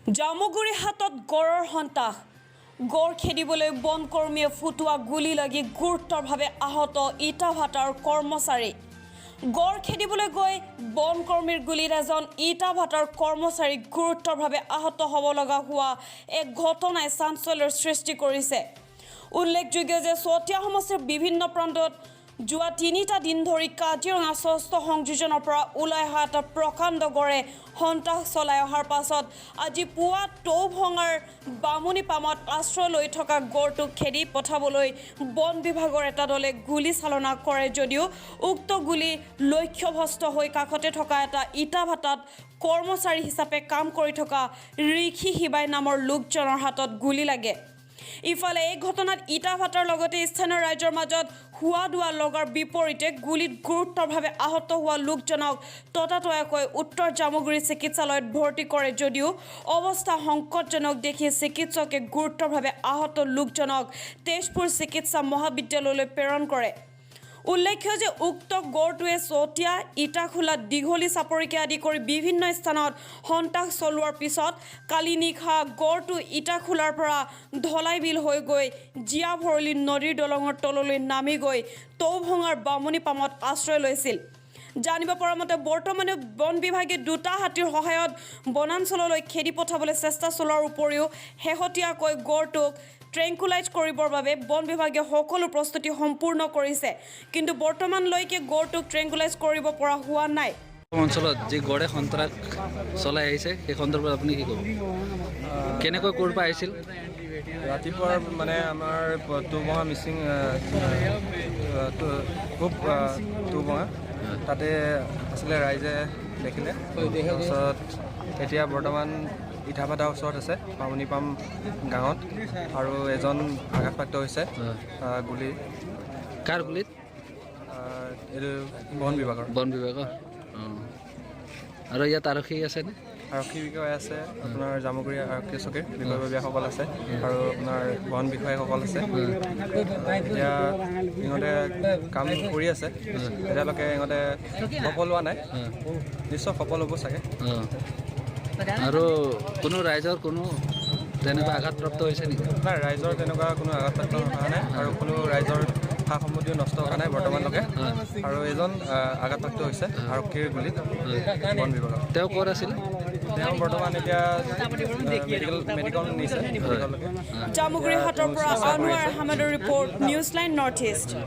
জামুগুৰি হাতত গড়ৰ সন্তাস গড় খেদিবলৈ বন কৰ্মীয়ে ফুটুৱা গুলি লাগি গুৰুতৰভাৱে আহত ইটাভাটাৰ কৰ্মচাৰী গড় খেদিবলৈ গৈ বন কৰ্মীৰ গুলিত এজন ইটাভাটাৰ কৰ্মচাৰী গুৰুতৰভাৱে আহত হ'ব লগা হোৱা এক ঘটনাই চাঞ্চল্যৰ সৃষ্টি কৰিছে উল্লেখযোগ্য যে চতিয়া সমষ্টিৰ বিভিন্ন প্ৰান্তত যোৱা ৩টা দিন ধৰি কাজিৰঙা ষষ্ঠ সংযোজনৰ পৰা ওলাই অহা এটা প্ৰকাণ্ড গড়ে সন্তাস চলাই অহাৰ পাছত আজি পুৱা টৌভঙাৰ বামুণীপামত আশ্ৰয় লৈ থকা গড়টোক খেদি পঠাবলৈ বন বিভাগৰ এটা দলে গুলী চালনা কৰে যদিও উক্ত গুলী লক্ষ্যভ্ৰষ্ট হৈ কাষতে থকা এটা ইটাভাটাত কৰ্মচাৰী হিচাপে কাম কৰি থকা ঋষি হিবাই নামৰ লোকজনৰ হাতত গুলী লাগে ইফালে এই ঘটনাত ইটাভাটাৰ লগতে স্থানীয় ৰাইজৰ মাজত হুৱা দুৱা লগাৰ বিপৰীতে গুলিত গুৰুতৰভাৱে আহত হোৱা লোকজনক ততাতয়াকৈ উত্তৰ জামুগুৰি চিকিৎসালয়ত ভৰ্তি কৰে যদিও অৱস্থা সংকটজনক দেখি চিকিৎসকে গুৰুতৰভাৱে আহত লোকজনক তেজপুৰ চিকিৎসা মহাবিদ্যালয়লৈ প্ৰেৰণ কৰে উল্লেখ্য যে উক্ত গড়টোৱে চতিয়া ইটাখোলা দীঘলী চাপৰিকে আদি কৰি বিভিন্ন স্থানত সন্তাস চলোৱাৰ পিছত কালি নিশা গড়টো ইটাখোলাৰ পৰা ধলাই বিল হৈ গৈ জিয়া ভৰলী নদীৰ দলঙৰ তললৈ নামি গৈ টৌভঙাৰ বামুণীপামত আশ্ৰয় লৈছিল জানিব পৰা মতে বৰ্তমানে বন বিভাগে দুটা হাতীৰ সহায়ত বনাঞ্চললৈ খেদি পঠাবলৈ চেষ্টা চলোৱাৰ উপৰিও শেহতীয়াকৈ গড়টোক ট্ৰেংকুলাইজ কৰিবৰ বাবে বন বিভাগে সকলো প্ৰস্তুতি সম্পূৰ্ণ কৰিছে কিন্তু বৰ্তমানলৈকে গড়টোক ট্ৰেংকুলাইজ কৰিব পৰা হোৱা নাই অঞ্চলত যে গড়ে সন্ত্ৰাস চলাই আহিছে সেই সন্দৰ্ভত আপুনি কি ক'ব কেনেকৈ ক'ৰ পৰা আহিছিল ৰাতিপুৱা মানে আমাৰ টৌভঙা মিচিং খুব টৌভঙা তাতে আছিলে ৰাইজে দেখিলে তাৰপিছত এতিয়া বৰ্তমান ইটাভাটাৰ ওচৰত আছে বামুণীপাম গাঁৱত আৰু এজন আঘাতপ্ৰাপ্ত হৈছে গুলি কাৰ গুলিত এইটো বন বিভাগৰ আৰু ইয়াত আৰক্ষী আছেনে আৰক্ষী বিষয়া আছে আপোনাৰ জামুগুৰি আৰক্ষী চকীৰ বিষয়ববীয়াসকল আছে আৰু আপোনাৰ বন বিষয়াসকল আছে এতিয়া ইহঁতে কাম কৰি আছে এতিয়ালৈকে ইহঁতে সফল হোৱা নাই নিশ্চয় সফল হ'ব চাগে আৰু কোনো ৰাইজৰ কোনো তেনেকুৱা আঘাতপ্ৰাপ্ত হৈছে নেকি নাই ৰাইজৰ তেনেকুৱা কোনো আঘাতপ্ৰাপ্ত হোৱা নাই আৰু কোনো ৰাইজৰ সা সম্পত্তিও নষ্ট হোৱা নাই বৰ্তমানলৈকে আৰু এজন আঘাতপ্ৰাপ্ত হৈছে আৰক্ষীৰ গুলীত বন বিভাগত তেওঁ ক'ত আছিলে তেওঁ বৰ্তমান এতিয়া মেডিকেল নিছে জামুগুৰি হাটৰ পৰা আনোৱাৰ আহমেদৰ report news line north east